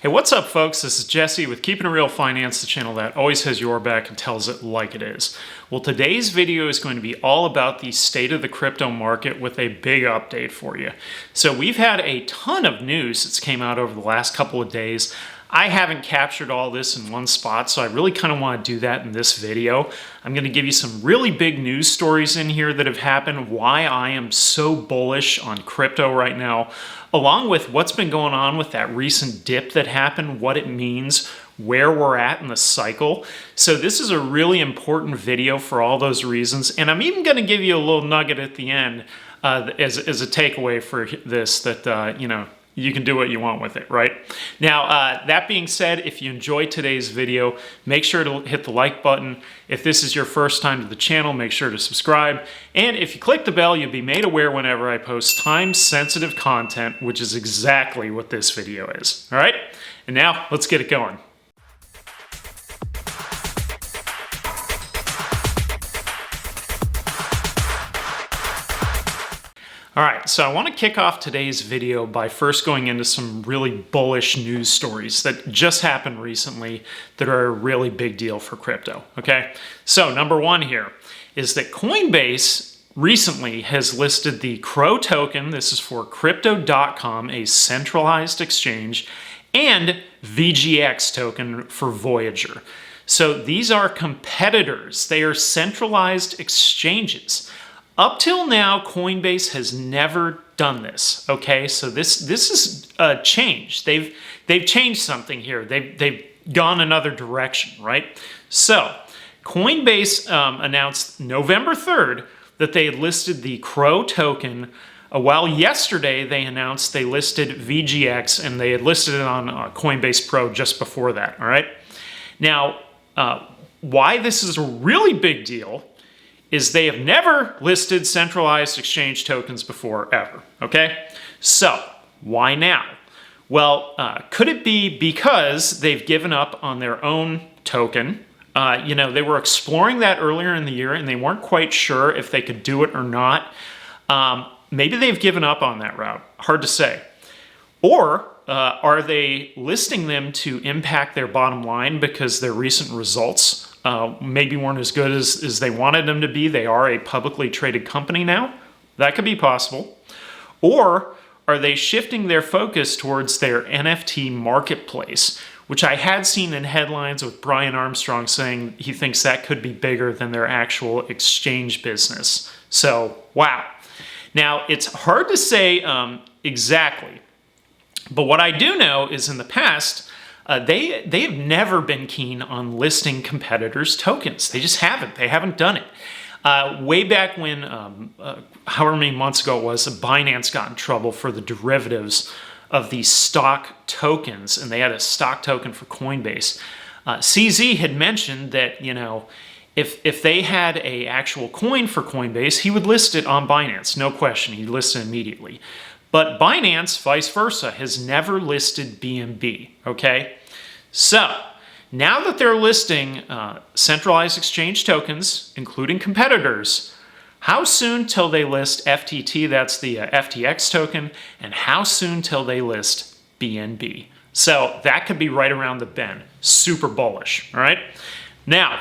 Hey, what's up, folks? This is Jesse with Keeping It Real Finance, the channel that always has your back and tells it like it is. Well, today's video is going to be all about the state of the crypto market with a big update for you. So we've had a ton of news that's came out over the last couple of days. I haven't captured all this in one spot, so I really kind of want to do that in this video. I'm going to give you some really big news stories in here that have happened, why I am so bullish on crypto right now, along with what's been going on with that recent dip that happened, what it means, where we're at in the cycle. So this is a really important video for all those reasons, and I'm even going to give you a little nugget at the end as a takeaway for this that, you can do what you want with it, right? Now, that being said, if you enjoyed today's video, make sure to hit the like button. If this is your first time to the channel, make sure to subscribe. And if you click the bell, you'll be made aware whenever I post time-sensitive content, which is exactly what this video is, all right? And now, let's get it going. All right, so I want to kick off today's video by first going into some really bullish news stories that just happened recently that are a really big deal for crypto, okay? So number one here is that Coinbase recently has listed the CRO token, this is for Crypto.com, a centralized exchange, and VGX token for Voyager. So these are competitors. They are centralized exchanges. Up till now, Coinbase has never done this, okay? So this is a change. They've changed something here. They've gone another direction, right? So Coinbase announced November 3rd that they had listed the CRO token, while yesterday they announced they listed VGX, and they had listed it on Coinbase Pro just before that, all right? Now, why this is a really big deal is they have never listed centralized exchange tokens before, ever, okay? So, why now? Well, could it be because they've given up on their own token? They were exploring that earlier in the year and they weren't quite sure if they could do it or not. Maybe they've given up on that route, hard to say. Or are they listing them to impact their bottom line because their recent results maybe weren't as good as they wanted them to be? They are a publicly traded company now. That could be possible. Or are they shifting their focus towards their NFT marketplace, which I had seen in headlines with Brian Armstrong saying he thinks that could be bigger than their actual exchange business. So, wow. Now, it's hard to say exactly, but what I do know is in the past, they have never been keen on listing competitors' tokens. They just haven't. They haven't done it. Way back when, however many months ago it was, Binance got in trouble for the derivatives of these stock tokens, and they had a stock token for Coinbase. CZ had mentioned that, if they had an actual coin for Coinbase, he would list it on Binance, no question. He'd list it immediately. But Binance, vice versa, has never listed BNB, okay? So, now that they're listing centralized exchange tokens, including competitors, how soon till they list FTT, that's the FTX token, and how soon till they list BNB? So, that could be right around the bend. Super bullish, all right? Now,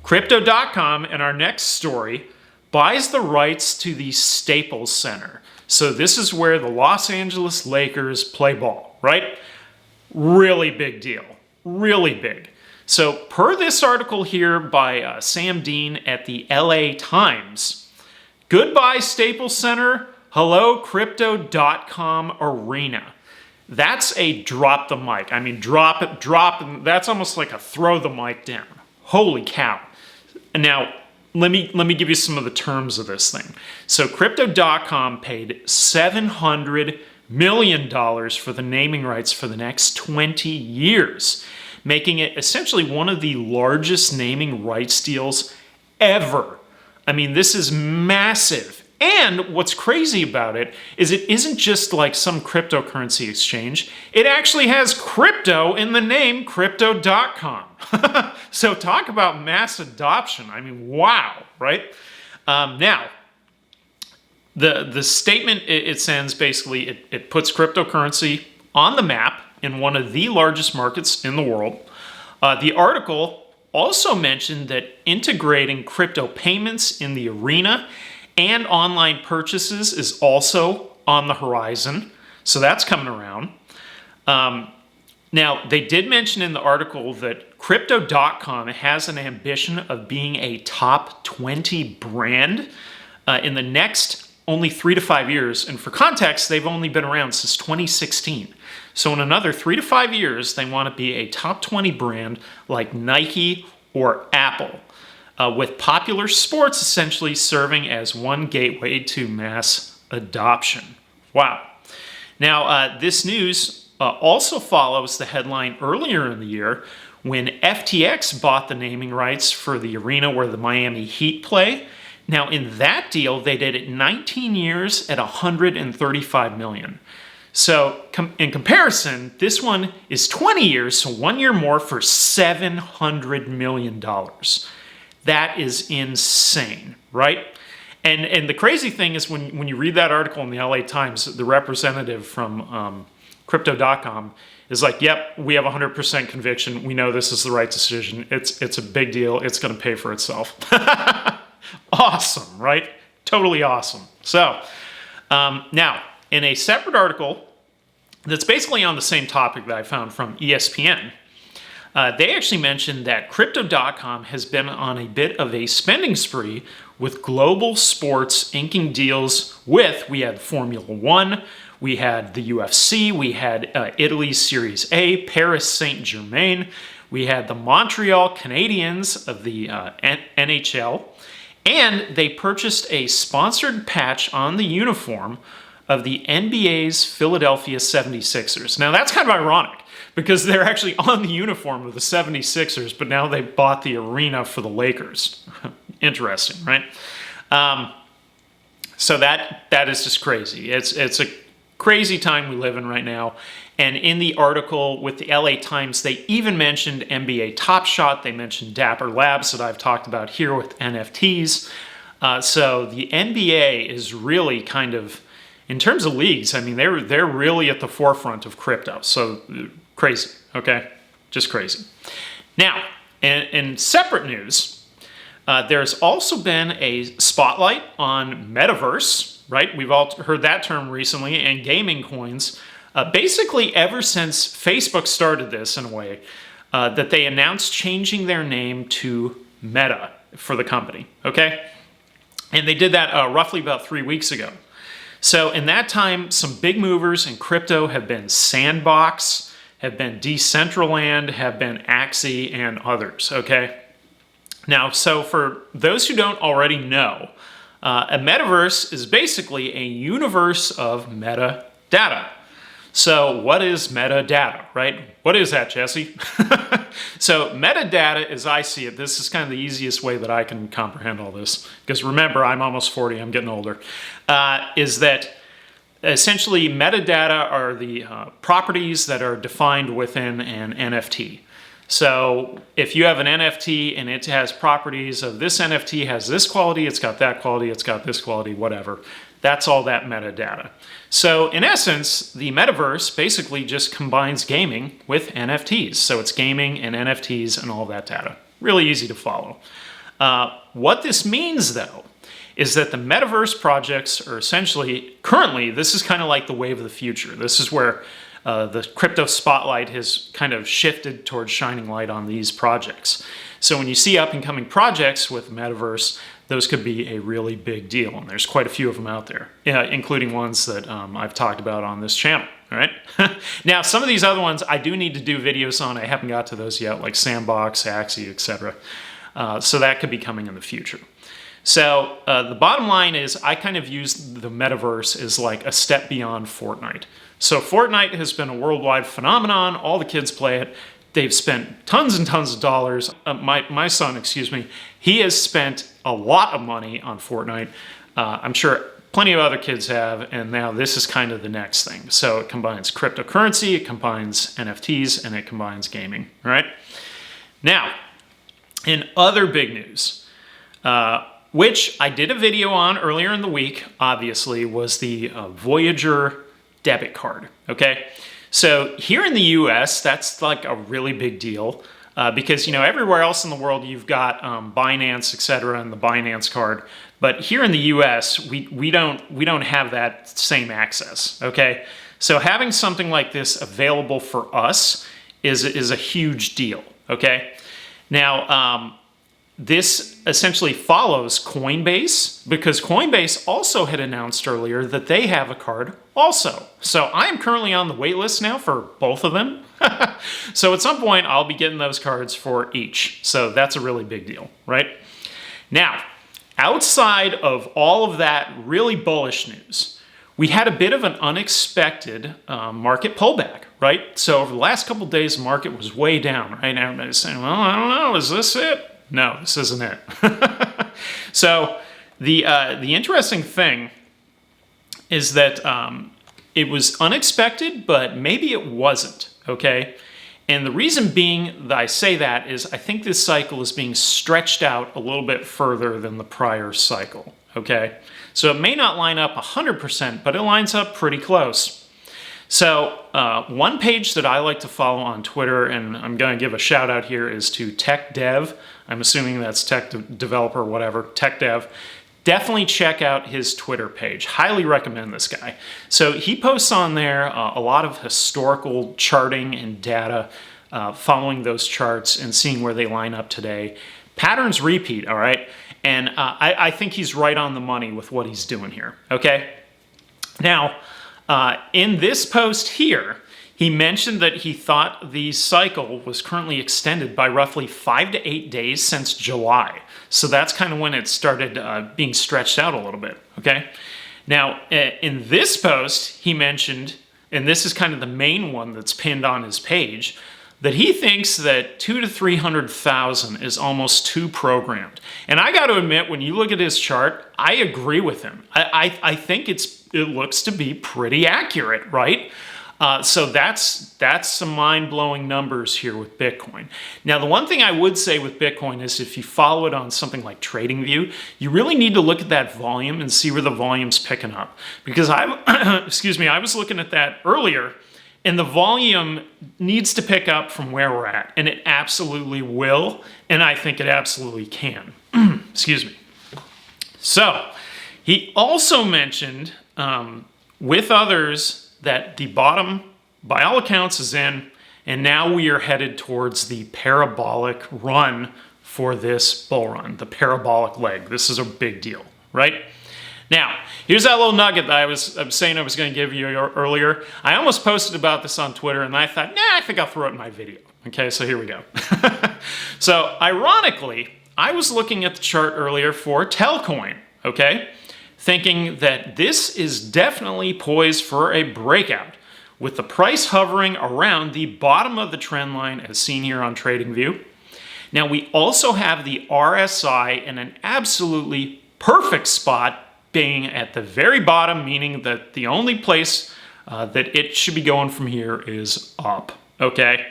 Crypto.com, in our next story, buys the rights to the Staples Center. So this is where the Los Angeles Lakers play ball, right? Really big deal, really big. So per this article here by Sam Dean at the LA Times, goodbye Staples Center, hello Crypto.com arena. That's a drop the mic. I mean, drop it, that's almost like a throw the mic down. Holy cow. And now, let me give you some of the terms of this thing. So Crypto.com paid $700 million for the naming rights for the next 20 years, making it essentially one of the largest naming rights deals ever. I mean, this is massive. And what's crazy about it is it isn't just like some cryptocurrency exchange. It actually has crypto in the name Crypto.com. So talk about mass adoption. I mean, wow, right? Now, the statement it sends basically, it puts cryptocurrency on the map, in one of the largest markets in the world. The article also mentioned that integrating crypto payments in the arena and online purchases is also on the horizon. So that's coming around. Now, they did mention in the article that Crypto.com has an ambition of being a top 20 brand in the next only 3 to 5 years. And for context, they've only been around since 2016. So in another 3 to 5 years, they want to be a top 20 brand like Nike or Apple, with popular sports essentially serving as one gateway to mass adoption. Wow. Now, this news also follows the headline earlier in the year when FTX bought the naming rights for the arena where the Miami Heat play. Now, in that deal, they did it 19 years at $135 million. So, in comparison, this one is 20 years, so 1 year more for $700 million. That is insane, right? And the crazy thing is when you read that article in the LA Times, the representative from Crypto.com is like, yep, we have 100% conviction. We know this is the right decision. It's a big deal. It's going to pay for itself. Awesome, right? Totally awesome. So now, in a separate article that's basically on the same topic that I found from ESPN, they actually mentioned that Crypto.com has been on a bit of a spending spree with global sports inking deals with, we had Formula One, we had the UFC, we had Italy's Series A, Paris Saint-Germain, we had the Montreal Canadiens of the NHL, and they purchased a sponsored patch on the uniform of the NBA's Philadelphia 76ers. Now that's kind of ironic because they're actually on the uniform of the 76ers, but now they bought the arena for the Lakers. Interesting, right? So that is just crazy. It's a crazy time we live in right now. And in the article with the LA Times, they even mentioned NBA Top Shot. They mentioned Dapper Labs that I've talked about here with NFTs. So the NBA is really kind of, in terms of leagues, I mean, they're really at the forefront of crypto. So crazy, okay? Just crazy. Now, in separate news, there's also been a spotlight on metaverse, right? We've all heard that term recently, and gaming coins. Basically, ever since Facebook started this in a way, that they announced changing their name to Meta for the company, okay? And they did that roughly about 3 weeks ago. So in that time, some big movers in crypto have been Sandbox, have been Decentraland, have been Axie, and others, okay? Now, so for those who don't already know, a metaverse is basically a universe of metadata. So what is metadata, right? What is that, Jesse? So metadata, as I see it, this is kind of the easiest way that I can comprehend all this, because remember, I'm almost 40, I'm getting older, is that essentially metadata are the properties that are defined within an NFT. So if you have an NFT and it has properties of this NFT has this quality, it's got that quality, it's got this quality, whatever. That's all that metadata. So in essence, the metaverse basically just combines gaming with NFTs. So it's gaming and NFTs and all that data. Really easy to follow. What this means, though, is that the metaverse projects are essentially, currently, this is kind of like the wave of the future. This is where the crypto spotlight has kind of shifted towards shining light on these projects. So when you see up and coming projects with metaverse, those could be a really big deal. And there's quite a few of them out there, including ones that I've talked about on this channel, all right? Now, some of these other ones I do need to do videos on. I haven't got to those yet, like Sandbox, Axie, etc. So that could be coming in the future. So the bottom line is I kind of use the metaverse as like a step beyond Fortnite. So Fortnite has been a worldwide phenomenon. All the kids play it. They've spent tons and tons of dollars. My son, excuse me, he has spent a lot of money on Fortnite. I'm sure plenty of other kids have, and now this is kind of the next thing. So it combines cryptocurrency, it combines NFTs, and it combines gaming, all right? Now, in other big news, which I did a video on earlier in the week, obviously, was the Voyager debit card, okay? So here in the US, that's like a really big deal because, you know, everywhere else in the world, you've got Binance, etc., and the Binance card. But here in the US, we don't have that same access, okay? So having something like this available for us is a huge deal, okay? Now, this essentially follows Coinbase because Coinbase also had announced earlier that they have a card also. So I am currently on the wait list now for both of them. So at some point, I'll be getting those cards for each. So that's a really big deal, right? Now, outside of all of that really bullish news, we had a bit of an unexpected market pullback, right? So over the last couple of days, the market was way down, right? Now everybody's saying, well, I don't know, is this it? No, this isn't it. So the interesting thing is that it was unexpected, but maybe it wasn't, okay? And the reason being that I say that is I think this cycle is being stretched out a little bit further than the prior cycle, okay? So it may not line up 100%, but it lines up pretty close. So one page that I like to follow on Twitter, and I'm going to give a shout out here, is to Tech Dev. I'm assuming that's tech developer, whatever, Tech Dev. Definitely check out his Twitter page. Highly recommend this guy. So he posts on there a lot of historical charting and data, following those charts and seeing where they line up today. Patterns repeat, all right? And I think he's right on the money with what he's doing here, okay? Now, in this post here, he mentioned that he thought the cycle was currently extended by roughly 5 to 8 days since July. So that's kind of when it started being stretched out a little bit, okay? Now, in this post, he mentioned, and this is kind of the main one that's pinned on his page, that he thinks that 200 to 300,000 is almost too programmed. And I got to admit, when you look at his chart, I agree with him. I think it looks to be pretty accurate, right? So that's some mind-blowing numbers here with Bitcoin. Now, the one thing I would say with Bitcoin is if you follow it on something like TradingView, you really need to look at that volume and see where the volume's picking up. Because excuse me, I was looking at that earlier, and the volume needs to pick up from where we're at, and it absolutely will, and I think it absolutely can. Excuse me. So, he also mentioned, with others, that the bottom, by all accounts, is in, and now we are headed towards the parabolic run for this bull run, the parabolic leg. This is a big deal, right? Now, here's that little nugget that I was saying I was going to give you earlier. I almost posted about this on Twitter, and I thought, nah, I think I'll throw it in my video. Okay, so here we go. So, ironically, I was looking at the chart earlier for Telcoin, okay? Thinking that this is definitely poised for a breakout, with the price hovering around the bottom of the trend line as seen here on TradingView. Now we also have the RSI in an absolutely perfect spot being at the very bottom, meaning that the only place that it should be going from here is up, okay?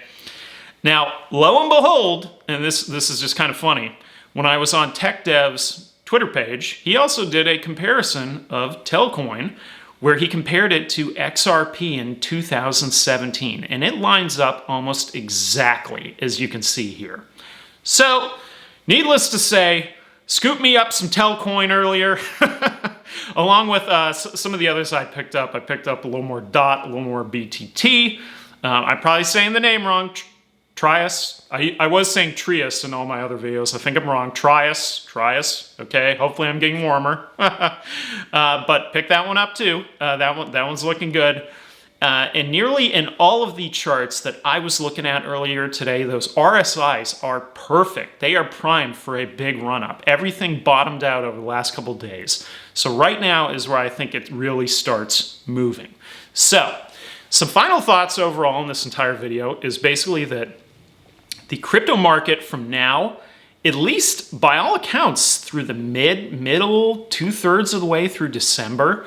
Now, lo and behold, and this is just kind of funny, when I was on Tech Dev's Twitter page, he also did a comparison of Telcoin where he compared it to XRP in 2017, and it lines up almost exactly as you can see here. So, needless to say, scoop me up some Telcoin earlier, along with some of the others I picked up. I picked up a little more DOT, a little more BTT. I'm probably saying the name wrong. Trias. I was saying Trias in all my other videos. I think I'm wrong. Trias. Okay, hopefully I'm getting warmer. But pick that one up too. That one's looking good. And nearly in all of the charts that I was looking at earlier today, those RSIs are perfect. They are primed for a big run-up. Everything bottomed out over the last couple days. So right now is where I think it really starts moving. So, some final thoughts overall in this entire video is basically that the crypto market from now, at least by all accounts, through the middle, 2/3 of the way through December,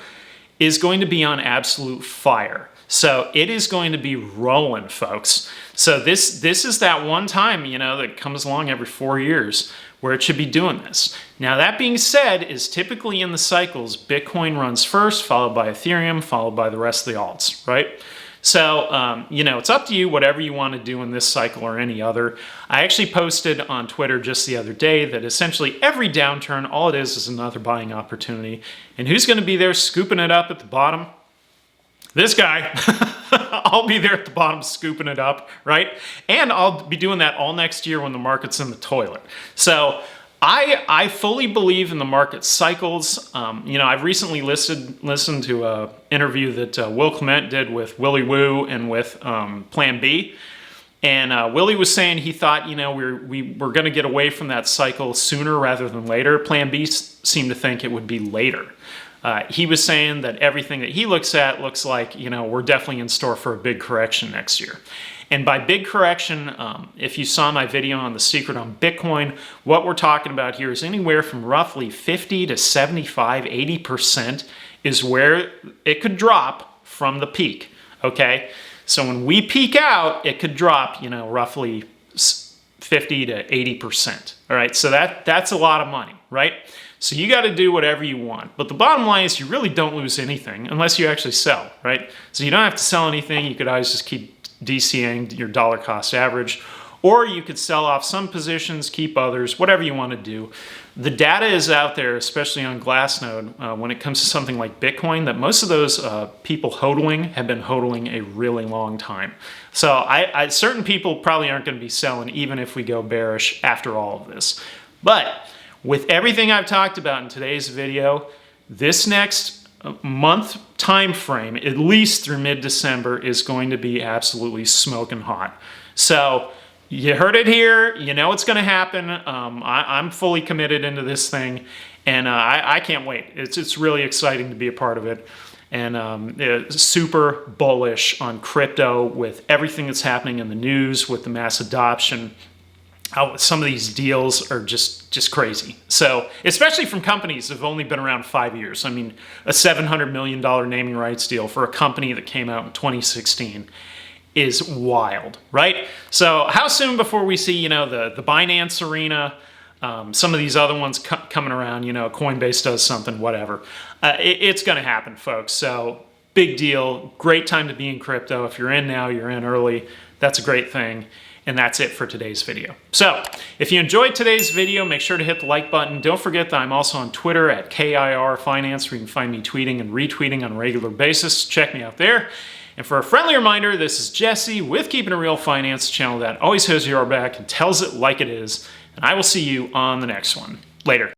is going to be on absolute fire. So it is going to be rolling, folks. So this is that one time, you know, that comes along every 4 years where it should be doing this. Now that being said, is typically in the cycles, Bitcoin runs first, followed by Ethereum, followed by the rest of the alts, right? So, you know, it's up to you, whatever you want to do in this cycle or any other. I actually posted on Twitter just the other day that essentially every downturn, all it is another buying opportunity. And who's going to be there scooping it up at the bottom? This guy. I'll be there at the bottom scooping it up, right? And I'll be doing that all next year when the market's in the toilet. So I fully believe in the market cycles. You know, I've recently listened to an interview that Will Clement did with Willie Woo and with Plan B. And Willie was saying he thought, you know, we were going to get away from that cycle sooner rather than later. Plan B seemed to think it would be later. He was saying that everything that he looks at looks like, you know, we're definitely in store for a big correction next year. And by big correction, if you saw my video on the secret on Bitcoin, what we're talking about here is anywhere from roughly 50 to 75, 80% is where it could drop from the peak, okay? So when we peak out, it could drop, you know, roughly 50 to 80%, all right? So that's a lot of money, right? So you got to do whatever you want. But the bottom line is you really don't lose anything unless you actually sell, right? So you don't have to sell anything. You could always just keep DCAing your dollar cost average, or you could sell off some positions, keep others, whatever you want to do. The data is out there, especially on Glassnode, when it comes to something like Bitcoin, that most of those people hodling have been hodling a really long time. So certain people probably aren't going to be selling even if we go bearish after all of this. But with everything I've talked about in today's video, this next month time frame, at least through mid-December, is going to be absolutely smoking hot. So you heard it here. You know it's going to happen. I'm fully committed into this thing, and I can't wait. It's really exciting to be a part of it, and super bullish on crypto with everything that's happening in the news, with the mass adoption. How some of these deals are just crazy. So, especially from companies that have only been around 5 years. I mean, a $700 million naming rights deal for a company that came out in 2016 is wild, right? So, how soon before we see, you know, the Binance arena, some of these other ones coming around, you know, Coinbase does something, whatever. It's going to happen, folks. So, big deal. Great time to be in crypto. If you're in now, you're in early. That's a great thing. And that's it for today's video. So if you enjoyed today's video, make sure to hit the like button. Don't forget that I'm also on Twitter at KIR Finance, where you can find me tweeting and retweeting on a regular basis. Check me out there. And for a friendly reminder, this is Jesse with Keeping It Real Finance, channel that always has your back and tells it like it is. And I will see you on the next one. Later.